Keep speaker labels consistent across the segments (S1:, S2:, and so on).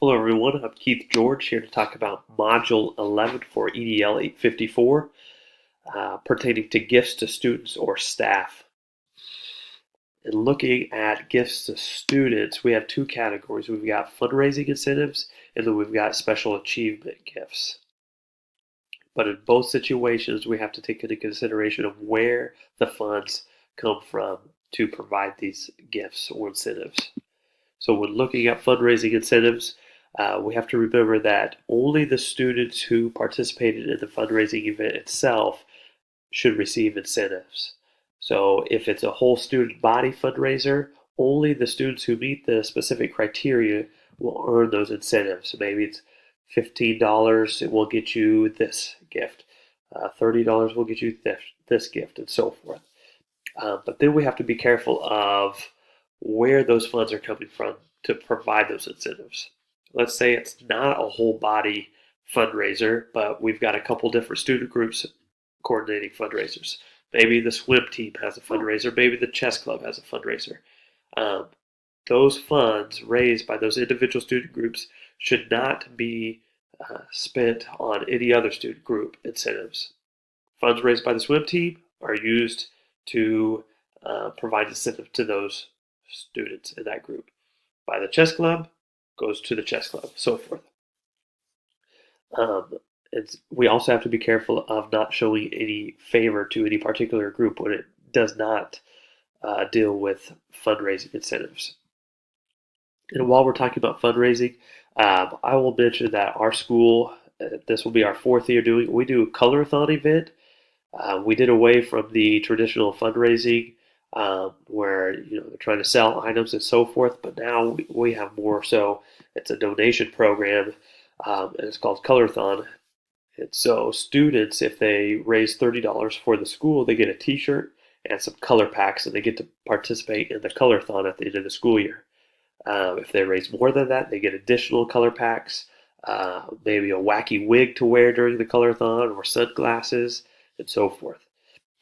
S1: Hello everyone, I'm Keith George here to talk about Module 11 for EDL 854 pertaining to gifts to students or staff. And looking at gifts to students, we have two categories. We've got fundraising incentives and then we've got special achievement gifts. But in both situations, we have to take into consideration of where the funds come from to provide these gifts or incentives. So when looking at fundraising incentives, we have to remember that only the students who participated in the fundraising event itself should receive incentives. So if it's a whole student body fundraiser, only the students who meet the specific criteria will earn those incentives. So maybe it's $15, it will get you this gift. $30 will get you this gift, and so forth. But then we have to be careful of where those funds are coming from to provide those incentives. Let's say it's not a whole body fundraiser, but we've got a couple different student groups coordinating fundraisers. Maybe the swim team has a fundraiser, maybe the chess club has a fundraiser. Um, those funds raised by those individual student groups should not be spent on any other student group incentives. Funds raised by the swim team are used to provide incentive to those students in that group. By the chess club, goes to the chess club, so forth. Um, we also have to be careful of not showing any favor to any particular group when it does not deal with fundraising incentives. And while we're talking about fundraising, I will mention that our school, this will be our fourth year doing, we do a colorathon event. We did away from the traditional fundraising where they're trying to sell items and so forth, but now we have more. So it's a donation program, and it's called Colorathon. And so students, if they raise $30 for the school, they get a T-shirt and some color packs, and they get to participate in the Colorathon at the end of the school year. If they raise more than that, they get additional color packs, maybe a wacky wig to wear during the colorathon, or sunglasses, and so forth.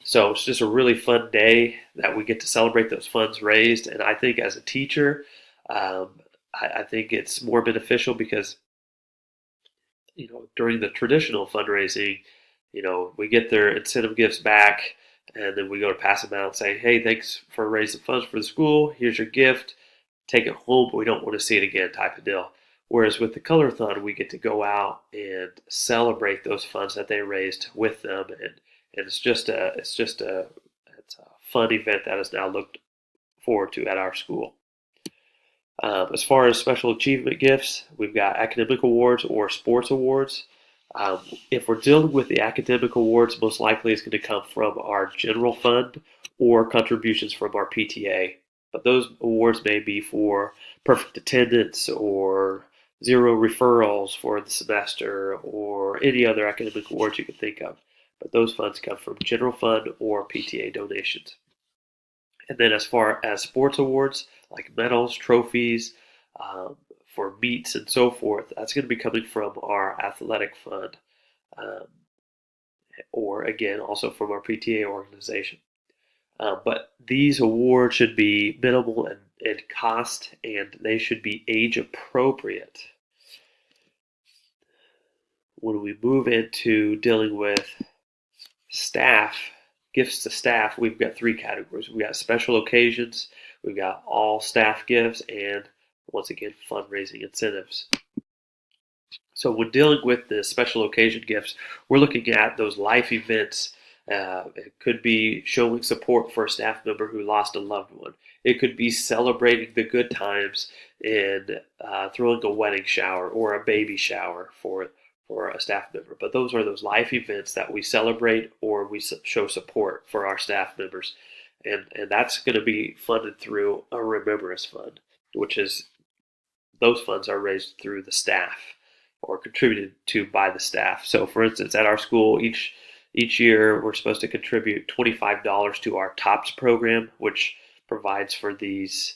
S1: So it's just a really fun day that we get to celebrate those funds raised. And I think as a teacher, I think it's more beneficial because during the traditional fundraising, we get their incentive gifts back, and then we go to pass them out and say, "Hey, thanks for raising funds for the school. Here's your gift. Take it home, but we don't want to see it again," type of deal. Whereas with the Colorathon, we get to go out and celebrate those funds that they raised with them, and it's a fun event that is now looked forward to at our school. As far as special achievement gifts, we've got academic awards or sports awards. If we're dealing with the academic awards, most likely it's going to come from our general fund or contributions from our PTA. But those awards may be for perfect attendance or zero referrals for the semester or any other academic awards you can think of. But those funds come from general fund or PTA donations. And then as far as sports awards, like medals, trophies, for meets and so forth, that's going to be coming from our athletic fund, um, or again, also from our PTA organization. But these awards should be minimal in cost, and they should be age appropriate. When we move into dealing with staff, gifts to staff, we've got three categories. We've got special occasions, we've got all staff gifts, and once again, fundraising incentives. So when dealing with the special occasion gifts, we're looking at those life events. It could be showing support for a staff member who lost a loved one. It could be celebrating the good times and throwing a wedding shower or a baby shower for a staff member. But those are those life events that we celebrate or we show support for our staff members. And that's going to be funded through a Remembrance Fund, which is those funds are raised through the staff or contributed to by the staff. So for instance, at our school, each year we're supposed to contribute $25 to our TOPS program, which provides for these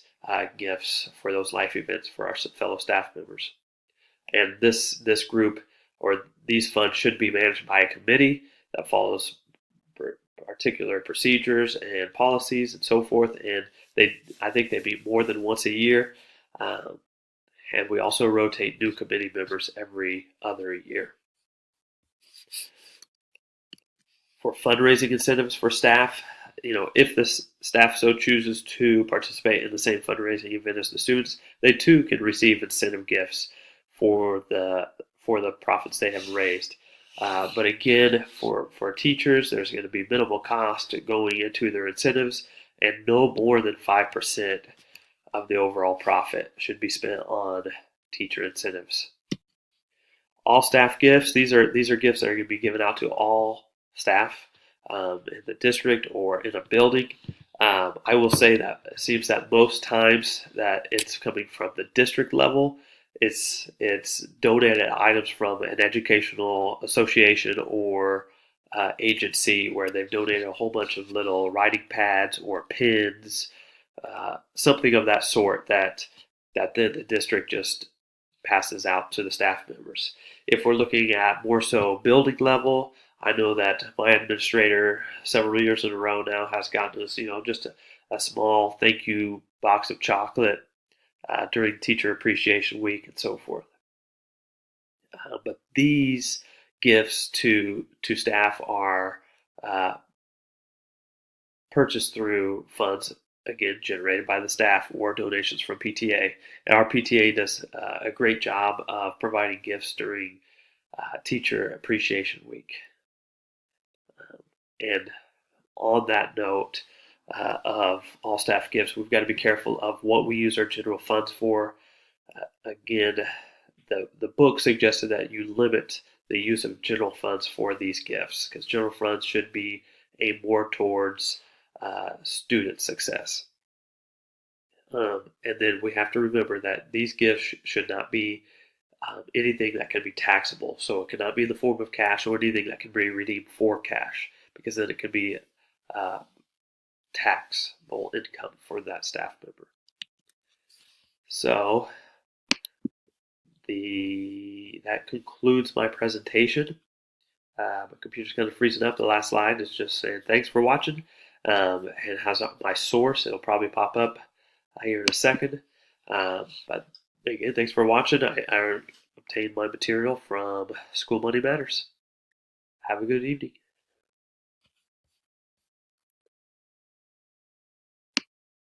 S1: gifts for those life events for our fellow staff members. And this group or these funds should be managed by a committee that follows particular procedures and policies and so forth. And I think they meet more than once a year. And we also rotate new committee members every other year. For fundraising incentives for staff, if the staff so chooses to participate in the same fundraising event as the students, they too can receive incentive gifts for the profits they have raised. But again, for teachers, there's going to be minimal cost going into their incentives, and no more than 5% of the overall profit should be spent on teacher incentives. All staff gifts. These are gifts that are going to be given out to all staff in the district or in a building. I will say that it seems that most times that it's coming from the district level. It's donated items from an educational association or agency where they've donated a whole bunch of little writing pads or pens, something of that sort that then the district just passes out to the staff members. If we're looking at more so building level, I know that my administrator several years in a row now has gotten us, just a small thank you box of chocolate during Teacher Appreciation Week and so forth. But these gifts to staff are purchased through funds, again, generated by the staff or donations from PTA. And our PTA does a great job of providing gifts during Teacher Appreciation Week. And on that note of all staff gifts, we've got to be careful of what we use our general funds for. Again, the book suggested that you limit the use of general funds for these gifts, because general funds should be aimed more towards student success. And then we have to remember that these gifts should not be anything that can be taxable. So it cannot be in the form of cash or anything that can be redeemed for cash, because then it could be taxable income for that staff member. So that concludes my presentation. My computer's kind of freezing up. The last slide is just saying thanks for watching, and has my source. It'll probably pop up here in a second. But again, thanks for watching. I obtained my material from School Money Matters. Have a good evening.